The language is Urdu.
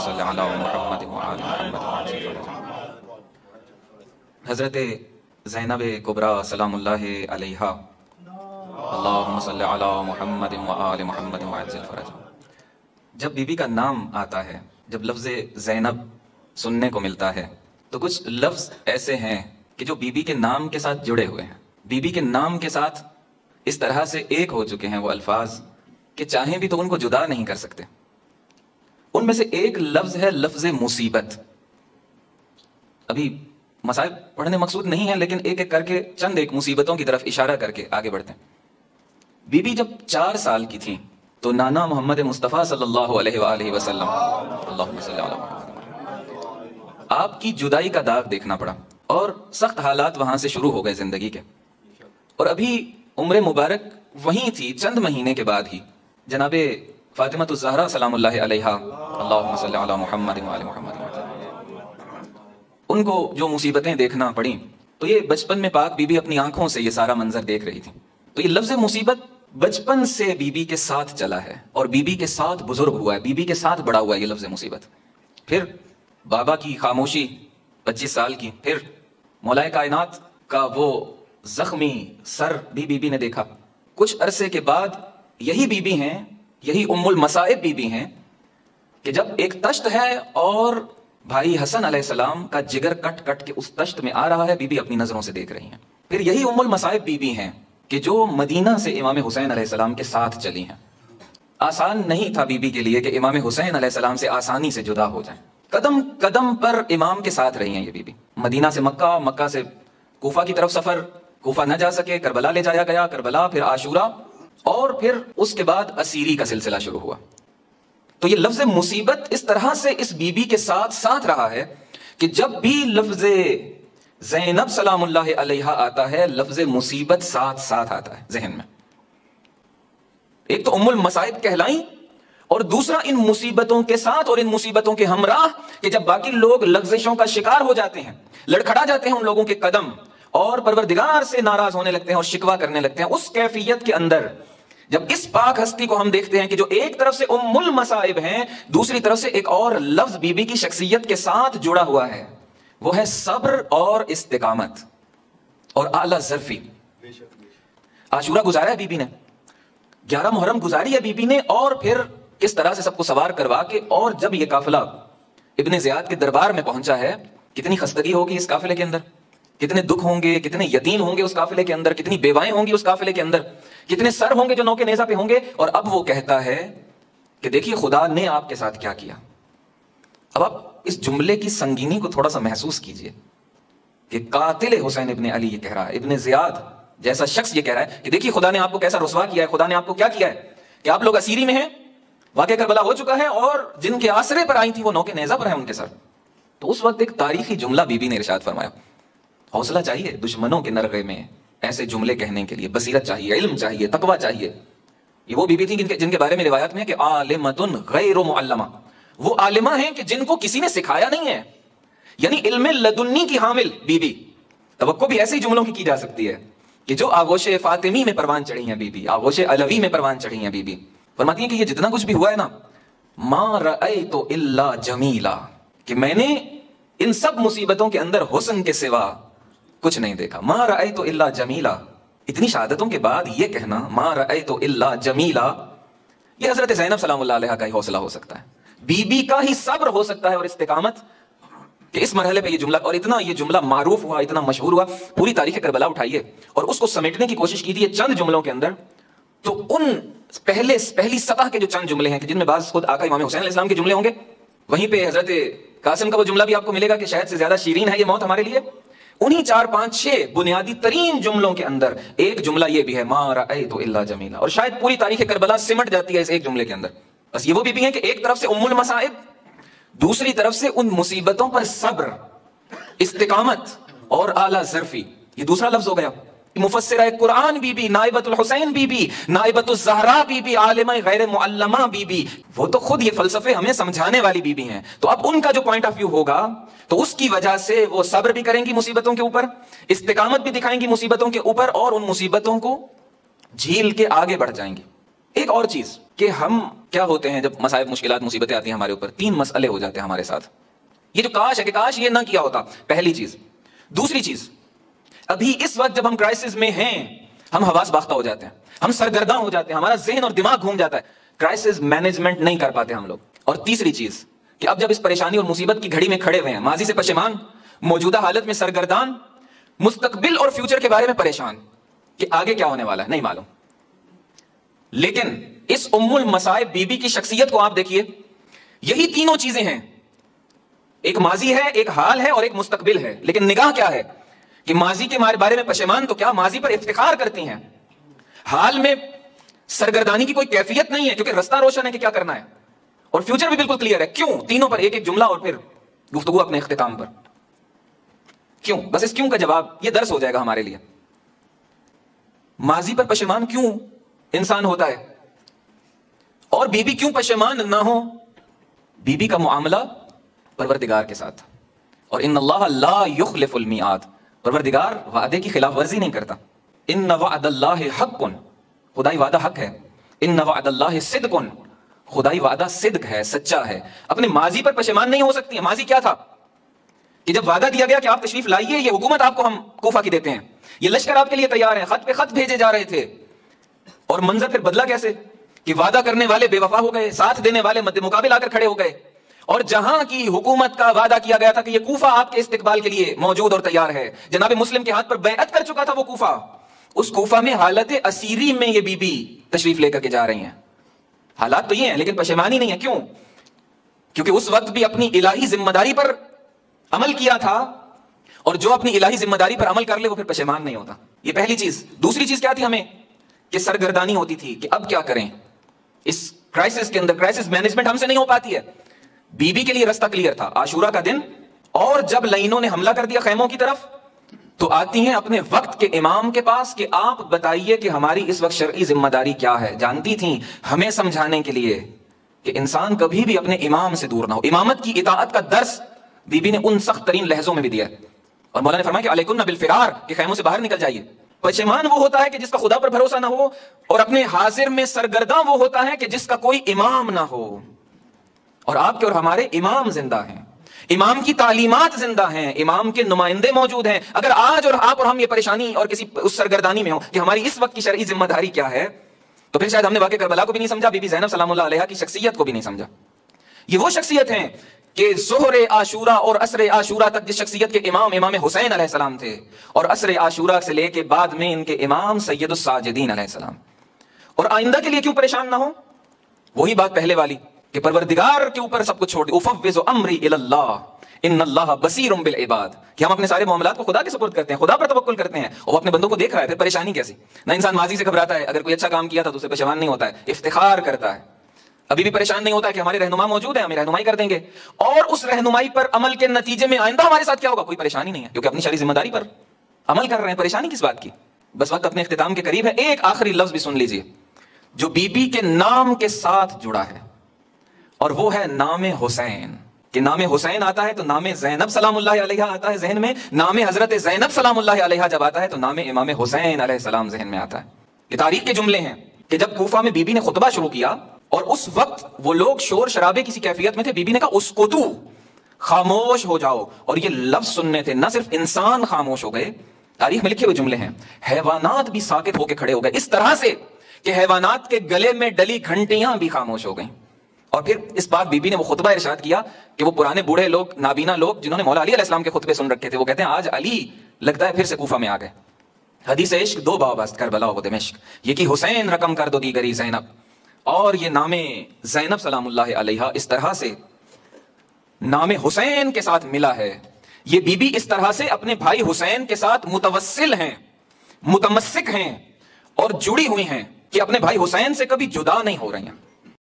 صل علی محمد وآل محمد۔ حضرت زینب کبریٰ سلام اللہ علیہا، اللہم صل علی محمد وآل محمد وعجل فرجہ۔ جب بی بی کا نام آتا ہے، جب لفظ زینب سننے کو ملتا ہے تو کچھ لفظ ایسے ہیں کہ جو بی بی کے نام کے ساتھ جڑے ہوئے ہیں، بی بی کے نام کے ساتھ اس طرح سے ایک ہو چکے ہیں وہ الفاظ کہ چاہیں بھی تو ان کو جدا نہیں کر سکتے۔ ان میں سے ایک لفظ ہے لفظ مصیبت۔ ابھی مسائل پڑھنے مقصود نہیں ہے، لیکن ایک ایک کر کے چند ایک مصیبتوں کی طرف اشارہ کر کے آگے بڑھتے ہیں۔ بی بی جب 4 سال کی تھیں تو نانا محمد مصطفیٰ صلی اللہ علیہ وآلہ وسلم، اللہم صلی علی محمد، آپ کی جدائی کا داغ دیکھنا پڑا اور سخت حالات وہاں سے شروع ہو گئے زندگی کے۔ اور ابھی عمر مبارک وہیں تھی، چند مہینے کے بعد ہی جناب فاطمہ الزہرا سلام اللہ علیہا، اللہم صلی علی محمد وآل محمد، ان کو جو مصیبتیں دیکھنا پڑیں تو یہ بچپن میں پاک بی بی اپنی آنکھوں سے یہ سارا منظر دیکھ رہی تھی۔ تو یہ لفظ مصیبت بچپن سے بی بی کے ساتھ چلا ہے اور بی بی کے ساتھ بزرگ ہوا ہے، بی بی کے ساتھ بڑا ہوا ہے یہ لفظ مصیبت۔ پھر بابا کی خاموشی 25 سال کی، پھر مولا کائنات کا وہ زخمی سر بھی بی بی نے دیکھا۔ کچھ عرصے کے بعد یہی بی بی ہیں، یہی ام المصائب بی بی ہیں کہ جب ایک تشت ہے اور بھائی حسن علیہ السلام کا جگر کٹ کٹ کے اس تشت میں آ رہا ہے، بی بی اپنی نظروں سے دیکھ رہی ہیں۔ پھر یہی ام المصائب بی بی ہیں کہ جو مدینہ سے امام حسین علیہ السلام کے ساتھ چلی ہیں۔ آسان نہیں تھا بی بی کے لیے کہ امام حسین علیہ السلام سے آسانی سے جدا ہو جائیں، قدم قدم پر امام کے ساتھ رہی ہیں یہ بی بی۔ مدینہ سے مکہ، مکہ سے کوفہ کی طرف سفر، کوفہ نہ جا سکے، کربلا لے جایا گیا، کربلا، پھر عاشورہ، اور پھر اس کے بعد اسیری کا سلسلہ شروع ہوا۔ تو یہ لفظ مصیبت اس طرح سے اس بی بی کے ساتھ ساتھ رہا ہے کہ جب بھی لفظ زینب سلام اللہ علیہا آتا ہے، لفظ مصیبت ساتھ ساتھ آتا ہے ذہن میں۔ ایک تو ام المصائب کہلائیں، اور دوسرا ان مصیبتوں کے ساتھ اور ان مصیبتوں کے ہمراہ کہ جب باقی لوگ لغزشوں کا شکار ہو جاتے ہیں، لڑکھڑا جاتے ہیں ان لوگوں کے قدم اور پروردگار سے ناراض ہونے لگتے ہیں اور شکوہ کرنے لگتے ہیں، اس کیفیت کے اندر جب اس پاک ہستی کو ہم دیکھتے ہیں کہ جو ایک طرف سے ام المصائب ہیں، دوسری طرف سے ایک اور لفظ بی بی کی شخصیت کے ساتھ جڑا ہوا ہے، وہ ہے صبر اور استقامت اور اعلیٰ ظرفی۔ عاشورہ گزارا ہے بی بی نے، 11 محرم گزاری ہے بی بی نے، اور پھر کس طرح سے سب کو سوار کروا کے، اور جب یہ قافلہ ابن زیاد کے دربار میں پہنچا ہے، کتنی خستگی ہوگی اس قافلے کے اندر، کتنے دکھ ہوں گے، کتنے یتیم ہوں گے اس قافلے کے اندر، کتنی بیوائیں ہوں گی اس قافلے کے اندر، کتنے سر ہوں گے جو نوکے نیزہ پہ ہوں گے۔ اور اب وہ کہتا ہے کہ دیکھیے خدا نے آپ کے ساتھ کیا کیا۔ اب آپ اس جملے کی سنگینی کو تھوڑا سا محسوس کیجئے کہ قاتل حسین ابن علی یہ کہہ رہا ہے، ابن زیاد جیسا شخص یہ کہہ رہا ہے کہ دیکھیے خدا نے آپ کو کیسا رسوا کیا ہے، خدا نے آپ کو کیا کیا ہے کہ آپ لوگ اسیری میں ہیں، واقعہ کربلا ہو چکا ہے، اور جن کے آسرے پر آئی تھی وہ نوکے نیزہ پر ہیں ان کے سر۔ تو اس وقت ایک تاریخی جملہ بی بی نے ارشاد فرمایا۔ حوصلہ چاہیے دشمنوں کے نرغے میں ایسے جملے کہنے کے لیے، بصیرت چاہیے، علم چاہیے، تقوی چاہیے۔ یہ وہ بی بی تھی جن کے بارے میں روایت میں ہے کہ عالمۃ غیر معلمہ، وہ عالمہ ہیں کہ جن کو کسی نے سکھایا نہیں ہے، یعنی علم لدنی کی حامل بی بی۔ توقع بھی ایسے جملوں کی جا سکتی ہے کہ جو آغوش فاطمی میں پروان چڑھی ہیں بی بی، آغوش علوی میں پروان چڑھی ہیں بی بی، فرماتی ہیں کہ یہ جتنا کچھ بھی ہوا ہے نا، ما رأیت الا جمیلا، کہ میں نے ان سب مصیبتوں کے اندر حسن کے سوا کچھ نہیں دیکھا۔ ما رأیت الا جمیلا، اتنی شہادتوں کے بعد یہ کہنا ما رأیت الا جمیلا، یہ حضرت زینب سلام اللہ علیہ کا ہی حوصلہ ہو سکتا ہے، بی بی کا ہی صبر ہو سکتا ہے اور استقامت، کہ اس مرحلے پہ یہ جملہ، اور اتنا یہ جملہ معروف ہوا، اتنا مشہور ہوا۔ پوری تاریخ کربلا اٹھائیے اور اس کو سمیٹنے کی کوشش کیجیے چند جملوں کے اندر، تو ان پہلی سطح کے جو چند جملے ہیں کہ جن میں بعض خود آقا امام حسین علیہ السلام کے جملے ہوں گے، وہیں پہ حضرت قاسم کا وہ جملہ بھی آپ کو ملے گا کہ شاید سے زیادہ شیرین ہے یہ موت ہمارے لیے۔ انہی 4 5 6 بنیادی ترین جملوں کے اندر ایک جملہ یہ بھی ہے ما رأیت الا جمیلا، اور شاید پوری تاریخ کربلا سمٹ جاتی ہے اس ایک جملے کے اندر۔ بس یہ وہ بھی ہیں کہ ایک طرف سے ام المصائب، دوسری طرف سے ان مصیبتوں پر صبر، استقامت اور اعلیٰ ظرفی، یہ دوسرا لفظ ہو گیا۔ مفسرہ قرآن بی بی، نائبۃ الحسین بی بی، نائبۃ الزہرا بی بی، عالمہ غیر معلمہ بی بی، وہ تو خود یہ فلسفے ہمیں سمجھانے والی بی بی ہیں۔ تو اب ان کا جو پوائنٹ آف ویو ہوگا تو اس کی وجہ سے وہ صبر بھی کریں گی مصیبتوں کے اوپر، استقامت بھی دکھائیں گی مصیبتوں کے اوپر، اور ان مصیبتوں کو جھیل کے آگے بڑھ جائیں گی۔ ایک اور چیز کہ ہم کیا ہوتے ہیں جب مصائب مشکلات مصیبتیں آتی ہیں ہمارے اوپر، 3 مسئلے ہو جاتے ہیں ہمارے ساتھ. یہ جو کاش ہے کہ کاش یہ نہ کیا ہوتا، پہلی چیز. دوسری چیز، ابھی اس وقت جب ہم کرائسس میں ہیں ہم حواس باختہ ہو جاتے ہیں، ہم سرگرداں ہو جاتے ہیں، ہمارا ذہن اور دماغ گھوم جاتا ہے، کرائسس مینجمنٹ نہیں کر پاتے ہم لوگ. اور تیسری چیز کہ اب جب اس پریشانی اور مصیبت کی گھڑی میں کھڑے ہوئے ہیں، ماضی سے پشیمان، موجودہ حالت میں سرگردان، مستقبل اور فیوچر کے بارے میں پریشان کہ آگے کیا ہونے والا ہے نہیں معلوم. لیکن اس ام المصائب بی بی کی شخصیت کو آپ دیکھیے، یہی تینوں چیزیں ہیں، ایک ماضی ہے، ایک حال ہے اور ایک مستقبل ہے. لیکن نگاہ کیا ہے کہ ماضی کے بارے میں پشیمان تو کیا ماضی پر افتخار کرتی ہیں، حال میں سرگردانی کی کوئی کیفیت نہیں ہے کیونکہ رستہ روشن ہے کہ کیا کرنا ہے، اور فیوچر بھی بالکل کلیئر ہے. کیوں؟ تینوں پر ایک ایک جملہ اور پھر گفتگو اپنے اختتام پر. کیوں؟ بس اس کیوں کا جواب یہ درس ہو جائے گا ہمارے لیے. ماضی پر پشیمان کیوں انسان ہوتا ہے، اور بی بی کیوں پشیمان نہ ہو؟ بی بی کا معاملہ پروردگار کے ساتھ، اور ان اللہ لا یخلف المیعاد، پروردگار وعدے کی خلاف ورزی نہیں کرتا. ان وعد اللہ حق، خدائی وعدہ حق ہے. ان وعد اللہ صدق، خدائی وعدہ صدق ہے، سچا ہے. اپنے ماضی پر پشیمان نہیں ہو سکتی. ماضی کیا تھا کہ جب وعدہ دیا گیا کہ آپ تشریف لائیے، یہ حکومت آپ کو ہم کوفہ کی دیتے ہیں، یہ لشکر آپ کے لیے تیار ہے، خط پہ خط بھیجے جا رہے تھے، اور منظر پھر بدلا کیسے کہ وعدہ کرنے والے بے وفا ہو گئے، ساتھ دینے والے مد مقابل آ کر کھڑے ہو گئے. اور جہاں کی حکومت کا وعدہ کیا گیا تھا کہ یہ کوفہ آپ کے استقبال کے لیے موجود اور تیار ہے، جناب مسلم کے ہاتھ پر بیعت کر چکا تھا وہ کوفہ، اس کوفہ میں حالت اسیری میں یہ بی بی تشریف لے کر کے جا رہی ہیں. حالات تو یہ ہیں لیکن پشیمانی نہیں ہے. کیوں؟ کیونکہ اس وقت بھی اپنی الہی ذمہ داری پر عمل کیا تھا، اور جو اپنی الہی ذمہ داری پر عمل کر لے وہ پھر پشیمان نہیں ہوتا. یہ پہلی چیز. دوسری چیز کیا تھی ہمیں کہ سرگردانی ہوتی تھی کہ اب کیا کریں اس کرائسس کے اندر. کرائسس مینجمنٹ ہم سے نہیں ہو پاتی ہے. بی بی کے لیے رستہ کلیئر تھا، عاشورہ کا دن، اور جب لائنوں نے حملہ کر دیا خیموں کی طرف تو آتی ہیں اپنے وقت کے امام کے پاس کہ آپ بتائیے کہ ہماری اس وقت شرعی ذمہ داری کیا ہے. جانتی تھیں ہمیں سمجھانے کے لیے کہ انسان کبھی بھی اپنے امام سے دور نہ ہو. امامت کی اطاعت کا درس بی بی نے ان سخت ترین لہجوں میں بھی دیا. اور مولا نے فرمایا کہ علیکن بالفرار، کہ خیموں سے باہر نکل جائیے. پشیمان وہ ہوتا ہے کہ جس کا خدا پر بھروسہ نہ ہو، اور اپنے حاضر میں سرگرداں وہ ہوتا ہے کہ جس کا کوئی امام نہ ہو. اور آپ کے اور ہمارے امام زندہ ہیں، امام کی تعلیمات زندہ ہیں، امام کے نمائندے موجود ہیں. اگر آج اور آپ اور ہم یہ پریشانی اور کسی اس سرگردانی میں ہو کہ ہماری اس وقت کی شرعی ذمہ داری کیا ہے، تو پھر شاید ہم نے واقع کربلا کو بھی نہیں سمجھا، بی بی زینب سلام اللہ علیہا کی شخصیت کو بھی نہیں سمجھا. یہ وہ شخصیت ہیں کہ ظہر عاشورہ اور عصر عاشورہ تک جس شخصیت کے امام حسین علیہ السلام تھے، اور عصر عاشورہ سے لے کے بعد میں ان کے امام سید الساجدین علیہ السلام. اور آئندہ کے لیے کیوں پریشان نہ ہو؟ وہی بات پہلے والی کہ پروردگار کے اوپر سب کچھ چھوڑ دے. افوض امری الی اللہ ان اللہ بصیر بالعباد، کہ ہم اپنے سارے معاملات کو خدا کے سپرد کرتے ہیں، خدا پر توکل کرتے ہیں، اور وہ اپنے بندوں کو دیکھ رہا ہے. پھر پریشانی کیسی؟ نہ انسان ماضی سے گھبراتا ہے، اگر کوئی اچھا کام کیا تھا تو اسے پشیمان نہیں ہوتا ہے، افتخار کرتا ہے. ابھی بھی پریشان نہیں ہوتا ہے کہ ہمارے رہنما موجود ہیں، ہمیں رہنمائی کر دیں گے، اور اس رہنمائی پر عمل کے نتیجے میں آئندہ ہمارے ساتھ کیا ہوگا کوئی پریشانی نہیں ہے، کیونکہ اپنی شرعی ذمہ داری پر عمل کر رہے ہیں. پریشانی کس بات کی؟ بس وقت اپنے اختتام کے قریب ہے. ایک آخری لفظ بھی سن لیجئے جو بی بی کے نام کے ساتھ جڑا ہے، اور وہ ہے نام حسین. کہ نام حسین آتا ہے تو نام زینب سلام اللہ علیہا آتا ہے ذہن میں، نام حضرت زینب سلام اللہ علیہا جب آتا ہے تو نام امام حسین علیہ السلام ذہن میں آتا ہے. یہ تاریخ کے جملے ہیں کہ جب کوفہ میں بی بی نے خطبہ شروع کیا اور اس وقت وہ لوگ شور شرابے کسی کیفیت میں تھے، بی بی نے کہا اسکتو، خاموش ہو جاؤ. اور یہ لفظ سننے تھے، نہ صرف انسان خاموش ہو گئے، تاریخ میں لکھے ہوئے جملے ہیں، حیوانات بھی ساکت ہو کے کھڑے ہو گئے، اس طرح سے کہ حیوانات کے گلے میں ڈلی گھنٹیاں بھی خاموش ہو گئیں. اور پھر اس بات بی بی نے وہ خطبہ ارشاد کیا کہ وہ پرانے بوڑھے لوگ، نابینا لوگ جنہوں نے مولا علی علیہ السلام کے خطبے سن رکھے تھے، وہ کہتے ہیں آج علی لگتا ہے پھر سے کوفہ میں آ گئے. حدیث عشق دو بابست کربلا و دمشق، یہ کی حسین رقم کر دو دیگری زینب. اور یہ نام زینب سلام اللہ علیہا اس طرح سے نام حسین کے ساتھ ملا ہے. یہ بی بی اس طرح سے اپنے بھائی حسین کے ساتھ متوسل ہیں، متمسک ہیں اور جڑی ہوئی ہیں کہ اپنے بھائی حسین سے کبھی جدا نہیں ہو رہی ہیں.